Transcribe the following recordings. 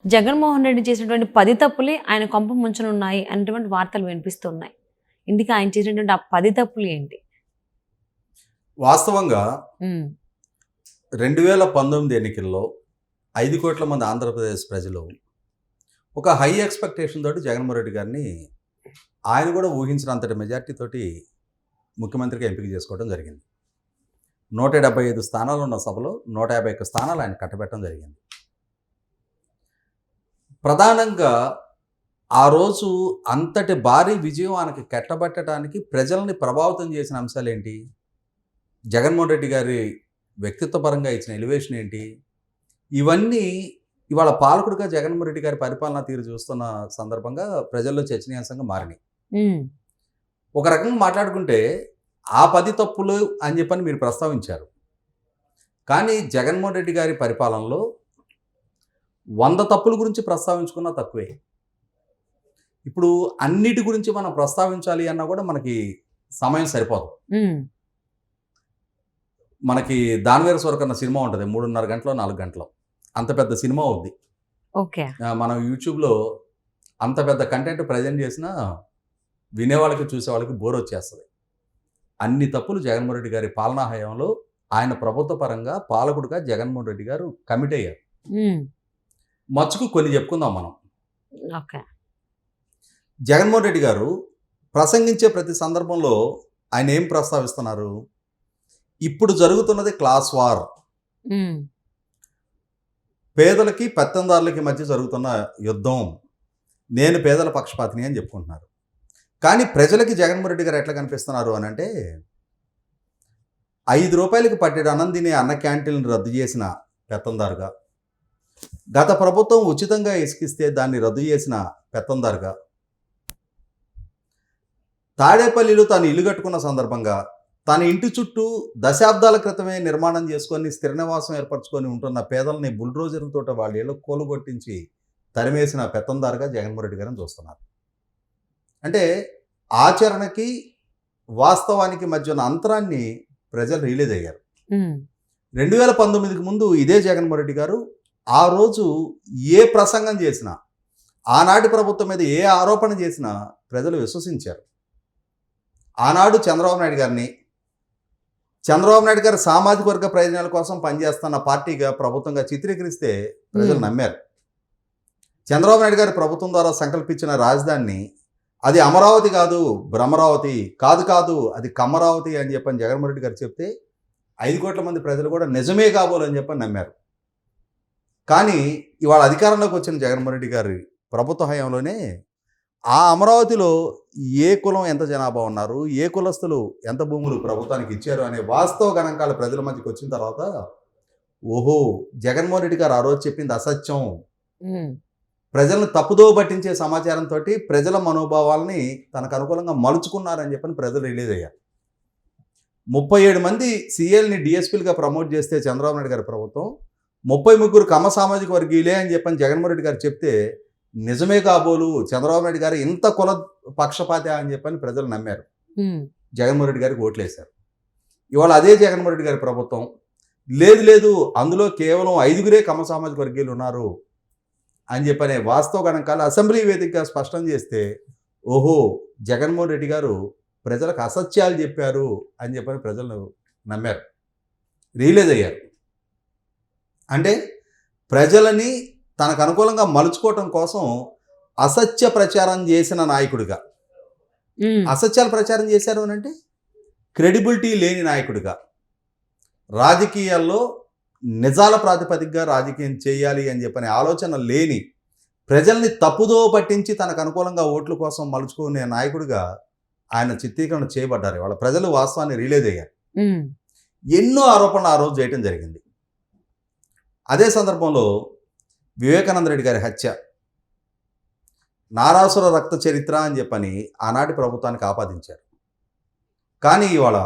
జగన్మోహన్ రెడ్డి చేసినటువంటి 10 తప్పులే ఆయన కొంప ముంచనున్నాయి అనేటువంటి వార్తలు వినిపిస్తున్నాయి. ఇందుకు ఆయన చేసినటువంటి ఆ 10 తప్పులు ఏంటి? వాస్తవంగా హ్మ్. 2019 ఎన్నికల్లో 5 కోట్ల మంది ఆంధ్రప్రదేశ్ ప్రజలు ఒక హై ఎక్స్‌పెక్టేషన్ తోటి జగన్మోహన్ రెడ్డి గారిని ఆయన కూడా ఊహించినంతటి మెజారిటీ తోటి ముఖ్యమంత్రిగా ఎంపిక చేసుకోవడం జరిగింది. 175 స్థానాలు ఉన్న సభలో 151 స్థానాలు ఆయన కట్టబెట్టడం జరిగింది. ప్రధానంగా ఆ రోజు అంతటి భారీ విజయం ఆయనకి కట్టబెట్టడానికి ప్రజల్ని ప్రభావితం చేసిన అంశాలేంటి? జగన్మోహన్ రెడ్డి గారి వ్యక్తిత్వపరంగా ఇచ్చిన ఎలివేషన్ ఏంటి? ఇవన్నీ ఇవాళ పాలకుడిగా జగన్మోహన్ రెడ్డి గారి పరిపాలనా తీరు చూస్తున్న సందర్భంగా ప్రజల్లో చర్చనీయాంశంగా మారినాయి. హ్మ్. ఒక రకంగా మాట్లాడుకుంటే ఆ 10 తప్పులు అని చెప్పని మీరు ప్రస్తావించారు. కానీ జగన్మోహన్ రెడ్డి గారి పరిపాలనలో 100 తప్పుల గురించి ప్రస్తావించుకున్నా తక్కువే. ఇప్పుడు అన్నిటి గురించి మనం ప్రస్తావించాలి అన్నా కూడా మనకి సమయం సరిపోదు. హ్మ్. మనకి 'దానవీర సూరకర్ణ' సినిమా ఉంటుంది. 3:30 గంటలో, 4 గంటలో. అంత పెద్ద సినిమా అవుద్ది. ఓకే. మనం యూట్యూబ్‌లో అంత పెద్ద కంటెంట్ ప్రజెంట్ చేసినా వినేవాళ్ళకి, చూసేవాళ్ళకి బోర్ వచ్చేస్తది. అన్ని తప్పులు జగన్మోహన్ రెడ్డి గారి పాలనా హయాంలో ఆయన ప్రభుత్వ పరంగా పాలకుడిగా జగన్మోహన్ రెడ్డి గారు కమిట్ అయ్యారు. హ్మ్. మచ్చుకు కొన్ని చెప్పుకుందాం మనం. ఓకే. జగన్మోహన్ రెడ్డి గారు ప్రసంగించే ప్రతి సందర్భంలో ఆయన ఏం ప్రస్తావిస్తున్నారు? ఇప్పుడు జరుగుతున్నది క్లాస్ వార్. హ్మ్. పేదలకి, పెత్తందారులకి మధ్య జరుగుతున్న యుద్ధం. నేను పేదల పక్షపాతిని అని చెప్పుకుంటున్నారు. కానీ ప్రజలకి జగన్మోహన్ రెడ్డి గారు ఎట్లా కనిపిస్తున్నారు అనంటే, ₹5కి పట్టెడు అన్నం తినే అన్న క్యాంటీన్‌లు రద్దు చేసిన పెత్తందారుగా, గత ప్రభుత్వం ఉచితంగా ఇసుకిస్తే దాన్ని రద్దు చేసిన పెత్తందారుగా, తాడేపల్లిలో తాను ఇల్లు కట్టుకున్న సందర్భంగా తన ఇంటి చుట్టూ దశాబ్దాల క్రితమే నిర్మాణం చేసుకొని స్థిర నివాసం ఏర్పరచుకొని ఉంటున్న పేదల్ని బుల్డోజర్లతో వాళ్ళ ఇళ్ళు కూలగొట్టించి తరిమేసిన పెత్తందారుగా జగన్మోహన్ రెడ్డి గారిని చూస్తున్నారు. అంటే ఆచరణకి వాస్తవానికి మధ్య ఉన్న అంతరాన్ని ప్రజలు రియలైజ్ అయ్యారు. హ్మ్. 2019కి ముందు ఇదే జగన్మోహన్ రెడ్డి గారు ఆ రోజు ఏ ప్రసంగం చేసినా, ఆనాటి ప్రభుత్వం మీద ఏ ఆరోపణ చేసినా ప్రజలు విశ్వసించారు. ఆనాడు చంద్రబాబు నాయుడు గారు సామాజిక వర్గ ప్రయోజనాల కోసం పనిచేస్తున్న పార్టీగా, ప్రభుత్వంగా చిత్రీకరిస్తే ప్రజలు నమ్మారు. చంద్రబాబు నాయుడు గారి ప్రభుత్వం ద్వారా సంకల్పించిన రాజధానిని అది అమరావతి కాదు, భ్రమరావతి కాదు అది కమ్మరావతి అని చెప్పని జగన్మోహన్ రెడ్డి గారు చెప్తే 5 కోట్ల మంది ప్రజలు కూడా నిజమే కాబోలని చెప్పని నమ్మారు. కానీ ఇవాళ అధికారంలోకి వచ్చిన జగన్మోహన్ రెడ్డి గారి ప్రభుత్వ హయాంలోనే ఆ అమరావతిలో ఏ కులం ఎంత జనాభా ఉన్నారు, ఏ కులస్తులు ఎంత భూములు ప్రభుత్వానికి ఇచ్చారు అనే వాస్తవ గణాంకాలు ప్రజల మధ్యకి వచ్చిన తర్వాత, ఓహో, జగన్మోహన్ రెడ్డి గారు ఆ రోజు చెప్పింది అసత్యం, హ్మ్. ప్రజలను తప్పుదో పట్టించే సమాచారంతో ప్రజల మనోభావాల్ని తనకు అనుకూలంగా మలుచుకున్నారని చెప్పని ప్రజలు రిలీజ్ అయ్యారు. 37 మంది సీఎల్ని డిఎస్పీలుగా ప్రమోట్ చేస్తే చంద్రబాబు నాయుడు గారి ప్రభుత్వం 33 కమ్మ సామాజిక వర్గీయులే అని చెప్పని జగన్మోహన్ రెడ్డి గారు చెప్తే నిజమే కాబోలు, చంద్రబాబు నాయుడు గారు ఇంత కుల పక్షపాతి అని చెప్పని ప్రజలు నమ్మారు. హ్మ్. జగన్మోహన్ రెడ్డి గారికి ఓట్లేశారు. ఇవాళ అదే జగన్మోహన్ రెడ్డి గారి ప్రభుత్వం లేదు అందులో కేవలం 5గురే కమ్మ సామాజిక వర్గీయులు ఉన్నారు అని చెప్పనే వాస్తవ గణాంకాలు అసెంబ్లీ వేదికగా స్పష్టం చేస్తే, ఓహో, జగన్మోహన్ రెడ్డి గారు ప్రజలకు అసత్యాలు చెప్పారు అని చెప్పని ప్రజలు నమ్మారు, రియలైజ్ అయ్యారు. అంటే ప్రజలని తనకు అనుకూలంగా మలుచుకోవటం కోసం అసత్య ప్రచారం చేసిన నాయకుడిగా, హ్మ్. అసత్యాలు ప్రచారం చేశారు అని అంటే క్రెడిబిలిటీ లేని నాయకుడిగా, రాజకీయాల్లో నిజాల ప్రాతిపదికగా రాజకీయం చేయాలి అని చెప్పని ఆలోచన లేని, ప్రజల్ని తప్పుదో పట్టించి తనకు అనుకూలంగా ఓట్ల కోసం మలుచుకునే నాయకుడిగా ఆయన చిత్రీకరణ చేయబడ్డారు. వాళ్ళ ప్రజలు వాస్తవాన్ని రియలైజ్ అయ్యారు. హ్మ్. ఎన్నో ఆరోపణలు ఆ రోజు చేయటం జరిగింది. అదే సందర్భంలో వివేకానంద రెడ్డి గారి హత్య, నారాసుర రక్త చరిత్ర అని చెప్పని ఆనాటి ప్రభుత్వానికి ఆపాదించారు. కానీ ఇవాళ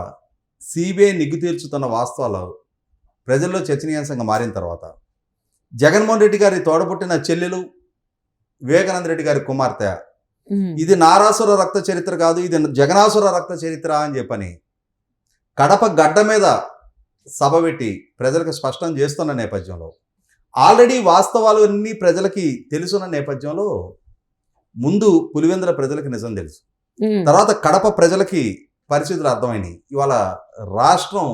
సిబిఐ నిగ్గు తీర్చుతున్న వాస్తవాలు ప్రజల్లో చర్చనీయాంశంగా మారిన తర్వాత జగన్మోహన్ రెడ్డి గారి తోడబుట్టిన చెల్లెలు వివేకానంద రెడ్డి గారి కుమార్తె, హ్మ్. ఇది నారాసుర రక్త చరిత్ర కాదు, ఇది జగనాసుర రక్త చరిత్ర అని చెప్పని కడప గడ్డ మీద సభ పెట్టి ప్రజలకు స్పష్టం చేస్తున్న నేపథ్యంలో ఆల్రెడీ వాస్తవాలు అన్నీ ప్రజలకి తెలుసున్న నేపథ్యంలో ముందు పులివెందుల ప్రజలకి నిజం తెలుసు, తర్వాత కడప ప్రజలకి పరిస్థితులు అర్థమైనాయి, ఇవాళ రాష్ట్రం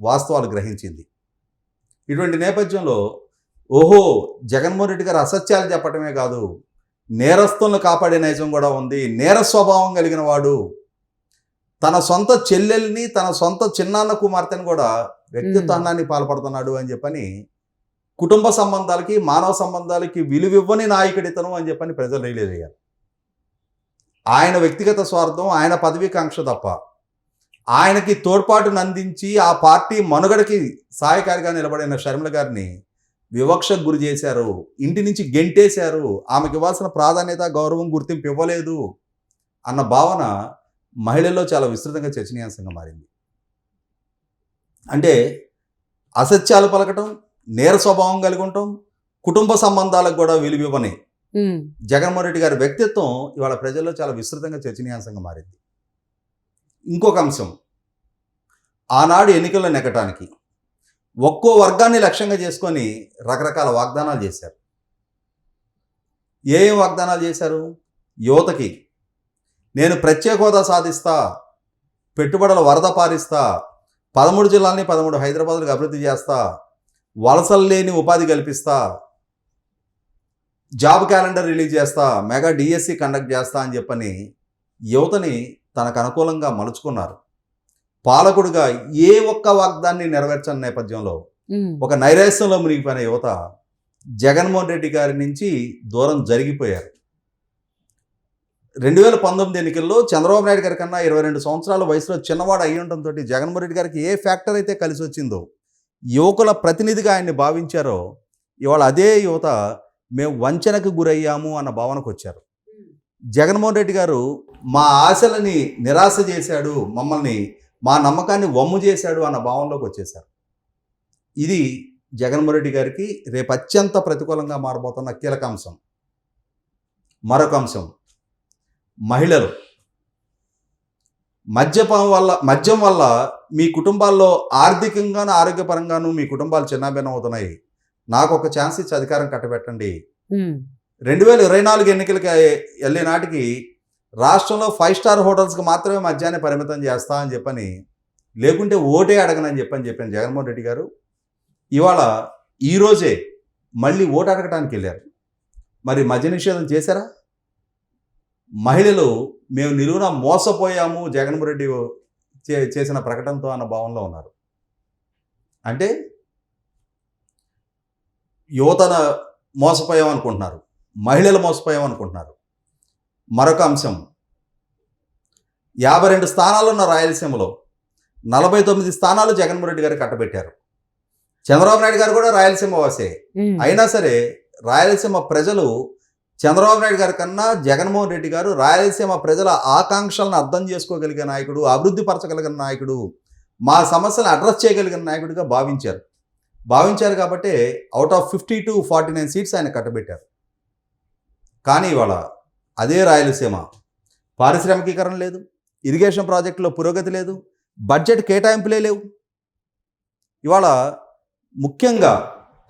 వాస్తవాలు గ్రహించింది. ఇటువంటి నేపథ్యంలో ఓహో జగన్మోహన్ రెడ్డి గారు అసత్యాలు చెప్పటమే కాదు, నేరస్తులను కాపాడే నైజం కూడా ఉంది, నేర స్వభావం కలిగిన వాడు, తన సొంత చెల్లెల్ని తన సొంత చిన్నాన్న కుమార్తెను కూడా వ్యక్తిత్వాన్ని పాల్పడుతున్నాడు అని చెప్పని, కుటుంబ సంబంధాలకి మానవ సంబంధాలకి విలువివ్వని నాయకుడితను అని చెప్పని ప్రజలు రియలైజ్ అయ్యారు. ఆయన వ్యక్తిగత స్వార్థం, ఆయన పదవీకాంక్ష తప్ప ఆయనకి తోడ్పాటును అందించి ఆ పార్టీ మనుగడకి సహాయకారిగా నిలబడిన షర్మిల గారిని వివక్షకు గురి చేశారు, ఇంటి నుంచి గెంటేశారు, ఆమెకి ఇవ్వాల్సిన ప్రాధాన్యత గౌరవం గుర్తింపు ఇవ్వలేదు అన్న భావన మహిళల్లో చాలా విస్తృతంగా చర్చనీయాంశంగా మారింది. అంటే అసత్యాలు పలకటం, నేర స్వభావం కలిగి ఉండటం, కుటుంబ సంబంధాలకు కూడా విలువివ్వని జగన్మోహన్ రెడ్డి గారి వ్యక్తిత్వం ఇవాళ ప్రజల్లో చాలా విస్తృతంగా చర్చనీయాంశంగా మారింది. ఇంకొక అంశం, ఆనాడు ఎన్నికల్లో నెగ్గటానికి ఒక్కో వర్గాన్ని లక్ష్యంగా చేసుకొని రకరకాల వాగ్దానాలు చేశారు. ఏం వాగ్దానాలు చేశారు? యువతకి నేను ప్రత్యేక హోదా సాధిస్తా, పెట్టుబడుల వరద పారిస్తా, 13 జిల్లాల్ని 13 హైదరాబాద్లకు అభివృద్ధి చేస్తా, వలసలు లేని ఉపాధి కల్పిస్తా, జాబ్ క్యాలెండర్ రిలీజ్ చేస్తా, మెగా డిఎస్సి కండక్ట్ చేస్తా అని చెప్పని యువతని తనకు అనుకూలంగా మలుచుకున్నారు. పాలకుడిగా ఏ ఒక్క వాగ్దాన్ని నెరవేర్చని నేపథ్యంలో ఒక నైరాశ్యంలో మునిగిపోయిన యువత జగన్మోహన్ రెడ్డి గారి నుంచి దూరం జరిగిపోయారు. 2019 ఎన్నికల్లో చంద్రబాబు నాయుడు గారి కన్నా 22 సంవత్సరాల వయసులో చిన్నవాడు అయ్యి ఉండటంతో జగన్మోహన్ రెడ్డి గారికి ఏ ఫ్యాక్టర్ అయితే కలిసి వచ్చిందో, యువకుల ప్రతినిధిగా ఆయన్ని భావించారో, ఇవాళ అదే యువత మేము వంచనకు గురయ్యాము అన్న భావనకు వచ్చారు. జగన్మోహన్ రెడ్డి గారు మా ఆశలని నిరాశ చేశాడు, మమ్మల్ని మా నమ్మకాన్ని వమ్ము చేశాడు అన్న భావనలోకి వచ్చేశారు. ఇది జగన్మోహన్ రెడ్డి గారికి రేపు అత్యంత ప్రతికూలంగా మారబోతున్న కీలక అంశం. మరొక అంశం, మహిళలు. మద్యం వల్ల మీ కుటుంబాల్లో ఆర్థికంగాను ఆరోగ్యపరంగాను మీ కుటుంబాలు చిన్నాభిన్నం అవుతున్నాయి, నాకు ఒక ఛాన్స్ ఇచ్చి అధికారం కట్టబెట్టండి. 2024 ఎన్నికలకి వెళ్ళే నాటికి రాష్ట్రంలో 5 స్టార్ హోటల్స్కి మాత్రమే మద్యాన్ని పరిమితం చేస్తా అని చెప్పని, లేకుంటే ఓటే అడగనని చెప్పాను జగన్మోహన్ రెడ్డి గారు. ఇవాళ ఈరోజే మళ్ళీ ఓటు అడగటానికి వెళ్ళారు. మరి మద్య నిషేధం చేశారా? మహిళలు మేము నిలువున మోసపోయాము జగన్మోహన్ రెడ్డి చేసిన ప్రకటనతో అన్న భావనలో ఉన్నారు. అంటే యువతను మోసపోయామనుకుంటున్నారు, మహిళలు మోసపోయామనుకుంటున్నారు. మరొక అంశం, 52 స్థానాలు ఉన్న రాయలసీమలో 49 స్థానాలు జగన్మోహన్ రెడ్డి గారు కట్టబెట్టారు. చంద్రబాబు నాయుడు గారు కూడా రాయలసీమ వాసే. అయినా సరే రాయలసీమ ప్రజలు చంద్రబాబు నాయుడు గారి కన్నా జగన్మోహన్ రెడ్డి గారు రాయలసీమ ప్రజల ఆకాంక్షలను అర్థం చేసుకోగలిగే నాయకుడు, అభివృద్ధి పరచగలిగిన నాయకుడు, మా సమస్యలను అడ్రస్ చేయగలిగిన నాయకుడిగా భావించారు కాబట్టి అవుట్ ఆఫ్ 50 to 49 సీట్స్ ఆయన కట్టబెట్టారు. కానీ ఇవాళ అదే రాయలసీమ పారిశ్రామికీకరణ లేదు, ఇరిగేషన్ ప్రాజెక్టులో పురోగతి లేదు, బడ్జెట్ కేటాయింపులే లేవు. ఇవాళ ముఖ్యంగా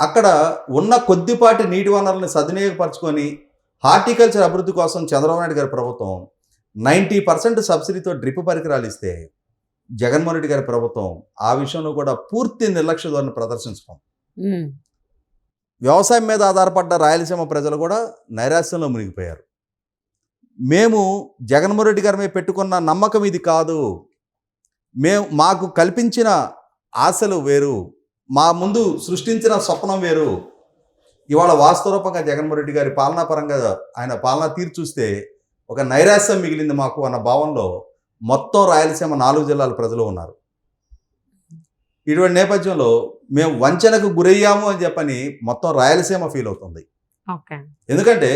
అక్కడ ఉన్న కొద్దిపాటి నీటి వనరులను సద్వినియోగపరచుకొని హార్టికల్చర్ అభివృద్ధి కోసం చంద్రబాబు నాయుడు గారి ప్రభుత్వం 90% సబ్సిడీతో డ్రిప్ పరికరాలు ఇస్తే, జగన్మోహన్ రెడ్డి గారి ప్రభుత్వం ఆ విషయంలో కూడా పూర్తి నిర్లక్ష్య ధోరణి ప్రదర్శించడం. వ్యవసాయం మీద ఆధారపడ్డ రాయలసీమ ప్రజలు కూడా నైరాశ్యంలో మునిగిపోయారు. మేము జగన్మోహన్ రెడ్డి గారి మీద పెట్టుకున్న నమ్మకం ఇది కాదు, మాకు కల్పించిన ఆశలు వేరు, మా ముందు సృష్టించిన స్వప్నం వేరు. ఇవాళ వాస్తవరూపంగా జగన్మోహన్ రెడ్డి గారి పాలనా పరంగా ఆయన పాలనా తీరు చూస్తే ఒక నైరాశ్యం మిగిలింది మాకు అన్న భావనలో మొత్తం రాయలసీమ 4 జిల్లాల ప్రజలు ఉన్నారు. ఇటువంటి నేపథ్యంలో మేము వంచనకు గురయ్యాము అని చెప్పని మొత్తం రాయలసీమ ఫీల్ అవుతుంది. ఎందుకంటే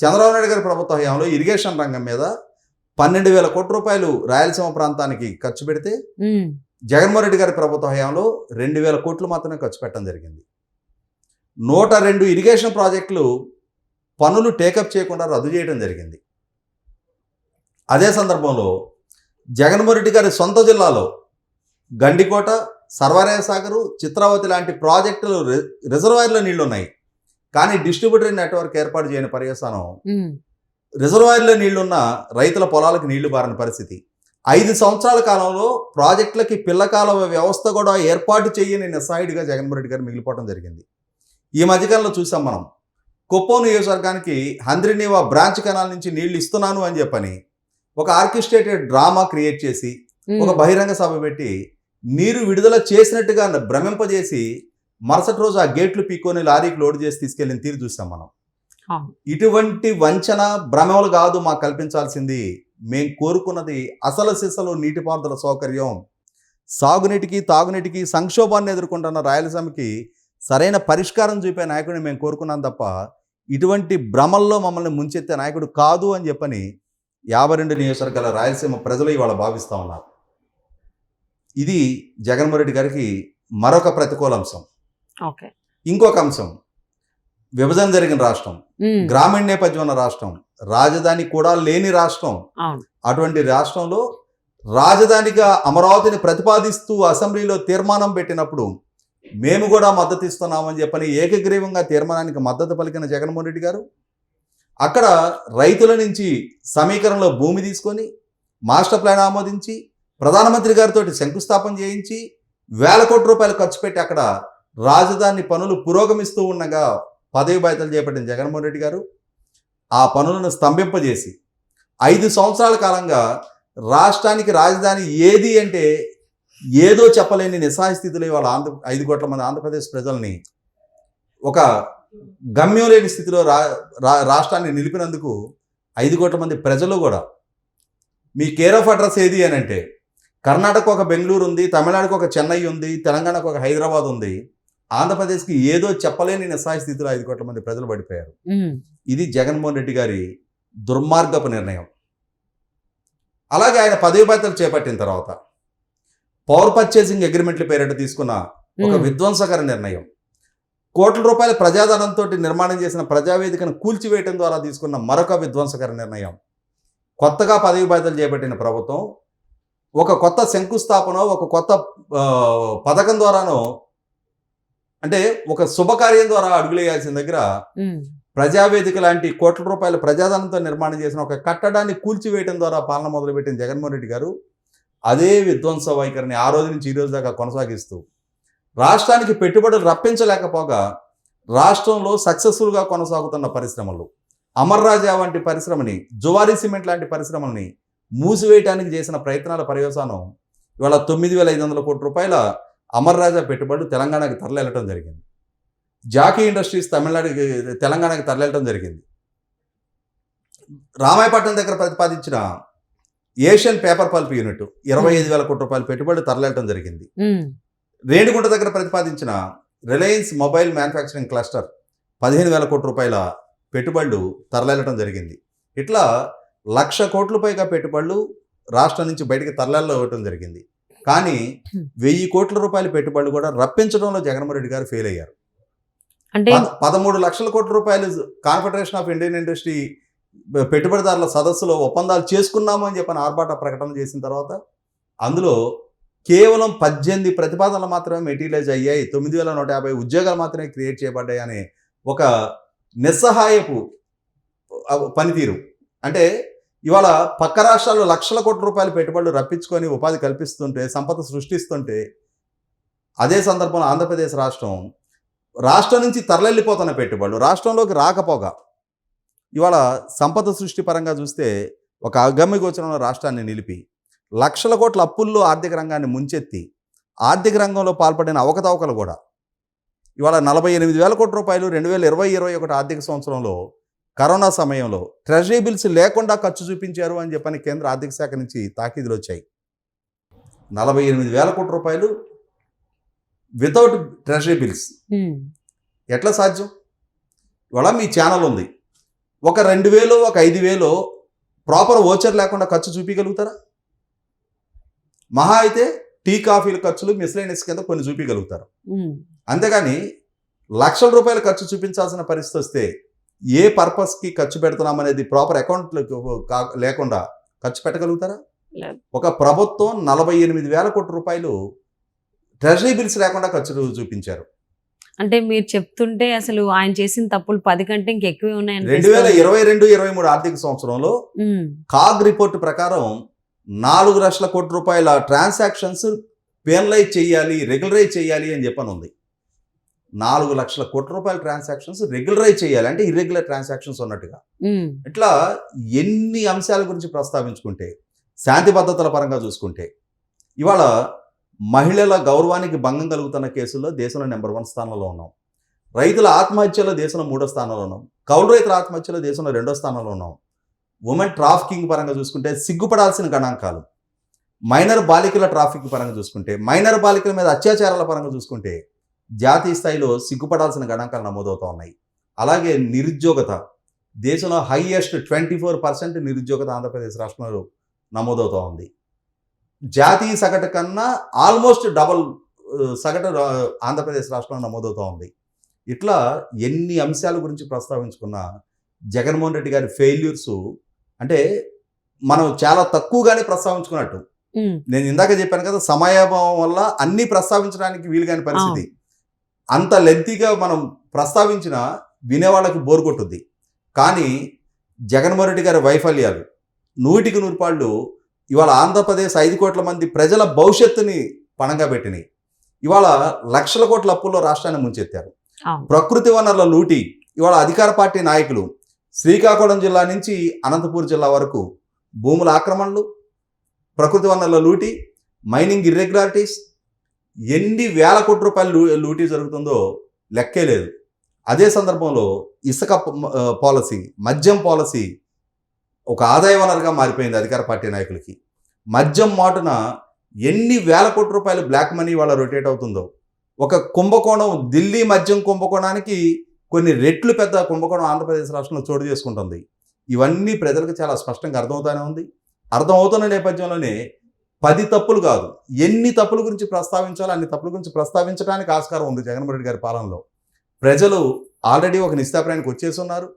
చంద్రబాబు నాయుడు గారి ప్రభుత్వ హయాంలో ఇరిగేషన్ రంగం మీద 12,000 కోట్ల రూపాయలు రాయలసీమ ప్రాంతానికి ఖర్చు పెడితే, జగన్మోహన్ రెడ్డి గారి ప్రభుత్వ హయాంలో 2,000 కోట్లు మాత్రమే ఖర్చు పెట్టడం జరిగింది. 102 ఇరిగేషన్ ప్రాజెక్టులు పనులు టేకప్ చేయకుండా రద్దు చేయడం జరిగింది. అదే సందర్భంలో జగన్మోహన్ రెడ్డి గారి సొంత జిల్లాలో గండికోట, సర్వారాయ సాగరు, చిత్రావతి లాంటి ప్రాజెక్టులు రిజర్వాయర్లో నీళ్లు ఉన్నాయి, కానీ డిస్ట్రిబ్యూటరీ నెట్వర్క్ ఏర్పాటు చేయని పర్యవసానం ఉమ్, రిజర్వాయర్లో నీళ్లున్న రైతుల పొలాలకు నీళ్లు బారిన పరిస్థితి. 5 సంవత్సరాల కాలంలో ప్రాజెక్టులకి పిల్లకాల వ్యవస్థ కూడా ఏర్పాటు చేయని నిస్సహాయుడిగా జగన్మోహన్ రెడ్డి గారు మిగిలిపోవడం జరిగింది. ఈ మధ్యకాలంలో చూసాం మనం, కుప్పం నియోజకవర్గానికి హంద్రినీవా బ్రాంచ్ కెనాల్ నుంచి నీళ్లు ఇస్తున్నాను అని చెప్పని ఒక ఆర్కెస్ట్రేటెడ్ డ్రామా క్రియేట్ చేసి ఒక బహిరంగ సభ పెట్టి నీరు విడుదల చేసినట్టుగా భ్రమింపజేసి మరుసటి రోజు ఆ గేట్లు పీక్కొని లారీకి లోడ్ చేసి తీసుకెళ్ళిన తీరు చూసాం మనం. అవును. ఇటువంటి వంచన భ్రమలు కాదు మాకు కల్పించాల్సింది. మేం కోరుకున్నది అసలు సిసలు నీటిపారుదల సౌకర్యం. సాగునీటికి తాగునీటికి సంక్షోభాన్ని ఎదుర్కొంటున్న రాయలసీమకి సరైన పరిష్కారం చూపే నాయకుడిని మేము కోరుకున్నాం తప్ప ఇటువంటి భ్రమల్లో మమ్మల్ని ముంచెత్తే నాయకుడు కాదు అని చెప్పని 52 నియోజకవర్గాల రాయలసీమ ప్రజలు ఇవాళ భావిస్తూ ఉన్నారు. ఇది జగన్మోహన్ రెడ్డి గారికి మరొక ప్రతికూల అంశం. ఓకే. ఇంకొక అంశం, విభజన జరిగిన రాష్ట్రం, ఉమ్, గ్రామీణ నేపథ్యం ఉన్న రాష్ట్రం, రాజధాని కూడా లేని రాష్ట్రం. అవును. అటువంటి రాష్ట్రంలో రాజధానిగా అమరావతిని ప్రతిపాదిస్తూ అసెంబ్లీలో తీర్మానం పెట్టినప్పుడు మేము కూడా మద్దతు ఇస్తున్నామని చెప్పని ఏకగ్రీవంగా తీర్మానానికి మద్దతు పలికిన జగన్మోహన్ రెడ్డి గారు అక్కడ రైతుల నుంచి సమీకరణలో భూమి తీసుకొని మాస్టర్ ప్లాన్ ఆమోదించి ప్రధానమంత్రి గారితో శంకుస్థాపన చేయించి వేల కోట్ల రూపాయలు ఖర్చు పెట్టి అక్కడ రాజధాని పనులు పురోగమిస్తూ ఉండగా పదవి బాధ్యతలు చేపట్టిన జగన్మోహన్ రెడ్డి గారు ఆ పనులను స్తంభింపజేసి 5 సంవత్సరాల కాలంగా రాష్ట్రానికి రాజధాని ఏది అంటే ఏదో చెప్పలేని నిస్సహాయ స్థితిలో ఇవాళ 5 కోట్ల మంది ఆంధ్రప్రదేశ్ ప్రజల్ని ఒక గమ్యం లేని స్థితిలో రాష్ట్రాన్ని నిలిపినందుకు 5 కోట్ల మంది ప్రజలు కూడా మీ కేర్ ఆఫ్ అడ్రస్ ఏది అని అంటే కర్ణాటక ఒక బెంగళూరు ఉంది, తమిళనాడుకు ఒక చెన్నై ఉంది, తెలంగాణకు ఒక హైదరాబాద్ ఉంది. ఆంధ్రప్రదేశ్కి ఏదో చెప్పలేని నిస్సహాయ స్థితిలో 5 కోట్ల మంది ప్రజలు పడిపోయారు. ఉమ్, ఇది జగన్మోహన్ రెడ్డి గారి దుర్మార్గపు నిర్ణయం. అలాగే ఆయన పదవి బాధ్యతలు చేపట్టిన తర్వాత పవర్ పర్చేసింగ్ అగ్రిమెంట్ల పేరిట తీసుకున్న ఒక విధ్వంసకర నిర్ణయం, కోట్ల రూపాయల ప్రజాధనంతో నిర్మాణం చేసిన ప్రజావేదికను కూల్చివేయడం ద్వారా తీసుకున్న మరొక విధ్వంసకర నిర్ణయం, కొత్తగా పదవి బాధ్యతలు చేపట్టిన ప్రభుత్వం ఒక కొత్త శంకుస్థాపన, ఒక కొత్త పథకం ద్వారానో అంటే ఒక శుభకార్యం ద్వారా అడుగులేయాల్సిన దగ్గర ఉమ్, ప్రజావేదిక లాంటి కోట్ల రూపాయల ప్రజాధనంతో నిర్మాణం చేసిన ఒక కట్టడాన్ని కూల్చివేయడం ద్వారా పాలన మొదలుపెట్టిన జగన్మోహన్ రెడ్డి గారు అదే విధ్వంస వైఖరిని ఆ రోజు నుంచి ఈ రోజు దాకా కొనసాగిస్తూ రాష్ట్రానికి పెట్టుబడులు రప్పించలేకపోగా రాష్ట్రంలో సక్సెస్ఫుల్గా కొనసాగుతున్న పరిశ్రమలు, అమర్ రాజా వంటి పరిశ్రమని, జువారీ సిమెంట్ లాంటి పరిశ్రమల్ని మూసివేయడానికి చేసిన ప్రయత్నాల పర్యవసానం ఇవాళ 9,500 కోట్ల రూపాయల అమర్ రాజా పెట్టుబడులు తెలంగాణకి తరలివెళ్ళటం జరిగింది. జాకీ ఇండస్ట్రీస్ తెలంగాణకి తరలివెళ్ళటం జరిగింది. రామాయపట్నం దగ్గర ప్రతిపాదించిన ఏషియన్ పేపర్ పల్ప్ యూనిట్ 25,000 కోట్ల రూపాయల పెట్టుబడులు తరలివెళ్ళటం జరిగింది. ఉమ్, రేణిగుంట దగ్గర ప్రతిపాదించిన రిలయన్స్ మొబైల్ మ్యానుఫ్యాక్చరింగ్ క్లస్టర్ 15,000 కోట్ల రూపాయల పెట్టుబడులు తరలివెళ్ళటం జరిగింది. ఇట్లా 1,00,000 కోట్ల పైగా పెట్టుబడులు రాష్ట్రం నుంచి బయటకు తరలివ్వటం జరిగింది. కానీ 1,000 కోట్ల రూపాయల పెట్టుబడులు కూడా రప్పించడంలో జగన్మోహన్ రెడ్డి గారు ఫెయిల్ అయ్యారు. అంటే 13 లక్షల కోట్ల రూపాయలు కాన్ఫెడరేషన్ ఆఫ్ ఇండియన్ ఇండస్ట్రీ పెట్టుబడిదారుల సదస్సులో ఒప్పందాలు చేసుకున్నాము అని చెప్పని ఆర్భాట ప్రకటన చేసిన తర్వాత అందులో కేవలం 18 ప్రతిపాదనలు మాత్రమే మెటీరియలైజ్ అయ్యాయి, 9,150 ఉద్యోగాలు మాత్రమే క్రియేట్ చేయబడ్డాయి అనే ఒక నిస్సహాయపు పనితీరు. అంటే ఇవాళ పక్క రాష్ట్రాల్లో లక్షల కోట్ల రూపాయల పెట్టుబడులు రప్పించుకొని ఉపాధి కల్పిస్తుంటే, సంపద సృష్టిస్తుంటే, అదే సందర్భంలో ఆంధ్రప్రదేశ్ రాష్ట్రం నుంచి తరలిపోతున్న పెట్టుబడులు రాష్ట్రంలోకి రాకపోగా ఇవాళ సంపద సృష్టి పరంగా చూస్తే ఒక అగమ్యగోచరంలో రాష్ట్రాన్ని నిలిపి లక్షల కోట్ల అప్పుల్లో ఆర్థిక రంగాన్ని ముంచెత్తి ఆర్థిక రంగంలో పాల్పడిన అవకతవకలు కూడా ఇవాళ 48,000 కోట్ల రూపాయలు 2020-21 ఆర్థిక సంవత్సరంలో కరోనా సమయంలో ట్రెజరీ బిల్స్ లేకుండా ఖర్చు చూపించారు అని చెప్పని కేంద్ర ఆర్థిక శాఖ నుంచి తాకీదులు వచ్చాయి. 48,000 కోట్ల రూపాయలు వితౌట్ ట్రెజరీ బిల్స్ ఎట్లా సాధ్యం? ఇవాళ మీ ఛానల్ ఉంది, ఒక 2,000 ఒక 5,000 ప్రాపర్ ఓచర్ లేకుండా ఖర్చు చూపించగలుగుతారా? మహా అయితే టీ కాఫీల ఖర్చులు మిస్లైనస్ కింద కొన్ని చూపించగలుగుతారు. అంతేగాని లక్షల రూపాయలు ఖర్చు చూపించాల్సిన పరిస్థితి వస్తే ఏ పర్పస్కి ఖర్చు పెడుతున్నామనేది ప్రాపర్ అకౌంట్ లేకుండా ఖర్చు పెట్టగలుగుతారా? ఒక ప్రభుత్వం 48,000 కోట్ల రూపాయలు ట్రెజరీ బిల్స్ లేకుండా ఖర్చు చూపించారు. అంటే మీరు చెప్తుంటే అసలు ఆయన చేసిన తప్పులు 10 కంటే ఇంకెక్కువే ఉన్నాయని 2022-23 ఆర్థిక సంవత్సరంలో కాగ్ రిపోర్ట్ ప్రకారం 4 లక్షల కోట్ల రూపాయల ట్రాన్సాక్షన్స్ పెనలైజ్ చేయాలి, రెగ్యులరైజ్ చేయాలి అని చెప్పని ఉంది. 4 లక్షల కోట్ల రూపాయల ట్రాన్సాక్షన్స్ రెగ్యులరైజ్ చేయాలి అంటే ఇర్రెగ్యులర్ ట్రాన్సాక్షన్స్ ఉన్నట్టుగా. ఇట్లా ఎన్ని అంశాల గురించి ప్రస్తావించుకుంటే, శాంతి భద్రతల పరంగా చూసుకుంటే, ఇవాళ మహిళల గౌరవానికి భంగం కలుగుతున్న కేసుల్లో దేశంలో నెంబర్ 1 స్థానంలో ఉన్నాం. రైతుల ఆత్మహత్యలో దేశంలో 3వ స్థానంలో ఉన్నాం. కౌలు రైతుల ఆత్మహత్యలో దేశంలో 2వ స్థానంలో ఉన్నాం. ఉమెన్ ట్రాఫికింగ్ పరంగా చూసుకుంటే సిగ్గుపడాల్సిన గణాంకాలు. మైనర్ బాలికల ట్రాఫిక్ పరంగా చూసుకుంటే, మైనర్ బాలికల మీద అత్యాచారాల పరంగా చూసుకుంటే జాతీయ స్థాయిలో సిగ్గుపడాల్సిన గణాంకాలు నమోదవుతూ ఉన్నాయి. అలాగే నిరుద్యోగత దేశంలో హైయెస్ట్ 24% నిరుద్యోగత ఆంధ్రప్రదేశ్ రాష్ట్రంలో నమోదవుతూ ఉంది. జాతీయ సగటు కన్నా ఆల్మోస్ట్ డబల్ సగటు ఆంధ్రప్రదేశ్ రాష్ట్రంలో నమోదవుతూ ఉంది. ఇట్లా ఎన్ని అంశాల గురించి ప్రస్తావించుకున్న జగన్మోహన్ రెడ్డి గారి ఫెయిల్యూర్స్ అంటే మనం చాలా తక్కువగానే ప్రస్తావించుకున్నట్టు. నేను ఇందాక చెప్పాను కదా, సమయాభావం వల్ల అన్ని ప్రస్తావించడానికి వీలు కాని పరిస్థితి. అంత లెంతీగా మనం ప్రస్తావించిన వినేవాళ్ళకి బోర్ కొట్టుద్ది. కానీ జగన్మోహన్ రెడ్డి గారి వైఫల్యాలు 100కి 100 పాళ్ళు ఇవాళ ఆంధ్రప్రదేశ్ 5 కోట్ల మంది ప్రజల భవిష్యత్తుని పణంగా పెట్టినాయి. ఇవాళ లక్షల కోట్ల అప్పుల్లో రాష్ట్రాన్ని ముంచెత్తారు. ప్రకృతి వనరుల లూటి ఇవాళ అధికార పార్టీ నాయకులు శ్రీకాకుళం జిల్లా నుంచి అనంతపూర్ జిల్లా వరకు భూముల ఆక్రమణలు, ప్రకృతి వనరుల లూటి, మైనింగ్ ఇర్రెగ్యులారిటీస్, ఎన్ని వేల కోట్ల రూపాయలు లూటీ జరుగుతుందో లెక్కే లేదు. అదే సందర్భంలో ఇసుక పాలసీ, మద్యం పాలసీ ఒక ఆదాయ వనరుగా మారిపోయింది అధికార పార్టీ నాయకులకి. మద్యం మాటున ఎన్ని వేల కోట్ల రూపాయలు బ్లాక్ మనీ వాళ్ళ రొటేట్ అవుతుందో. ఒక కుంభకోణం, ఢిల్లీ మద్యం కుంభకోణానికి కొన్ని రెట్లు పెద్ద కుంభకోణం ఆంధ్రప్రదేశ్ రాష్ట్రంలో చోటు చేసుకుంటుంది. ఇవన్నీ ప్రజలకు చాలా స్పష్టంగా అర్థమవుతానే ఉంది. అర్థమవుతున్న నేపథ్యంలోనే 10 తప్పులు కాదు, ఎన్ని తప్పుల గురించి ప్రస్తావించాలో అన్ని తప్పుల గురించి ప్రస్తావించడానికి ఆస్కారం ఉంది జగన్మోహన్ రెడ్డి గారి పాలనలో. ప్రజలు ఆల్రెడీ ఒక నిశ్చితాభిప్రాయానికి వచ్చేసి ఉన్నారు.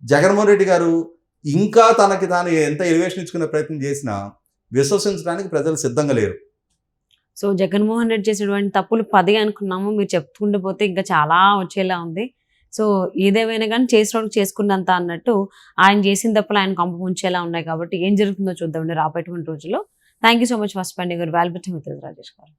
జగన్మోహన్ రెడ్డి గారు ఇంకా తనకి తాను ఎంత ఎలివేషన్ ఇచ్చుకునే ప్రయత్నం చేసినా విశ్వసించడానికి ప్రజలు సిద్ధంగా లేరు. సో జగన్మోహన్ రెడ్డి చేసినటువంటి తప్పులు 10 అనుకున్నాము, మీరు చెప్పుకుంటూ పోతే ఇంకా చాలా వచ్చేలా ఉంది. సో ఏదేమైనా కానీ చేసినోడు చేసుకున్నంత అన్నట్టు ఆయన చేసిన తప్పులు ఆయన కంప ముంచేలా ఉన్నాయి. కాబట్టి ఏం జరుగుతుందో చూద్దామండి రాబోయేటువంటి రోజుల్లో. Thank you so much first పండి గారు, వాల్బెట్ మిత్రులు రాజేష్ గారు.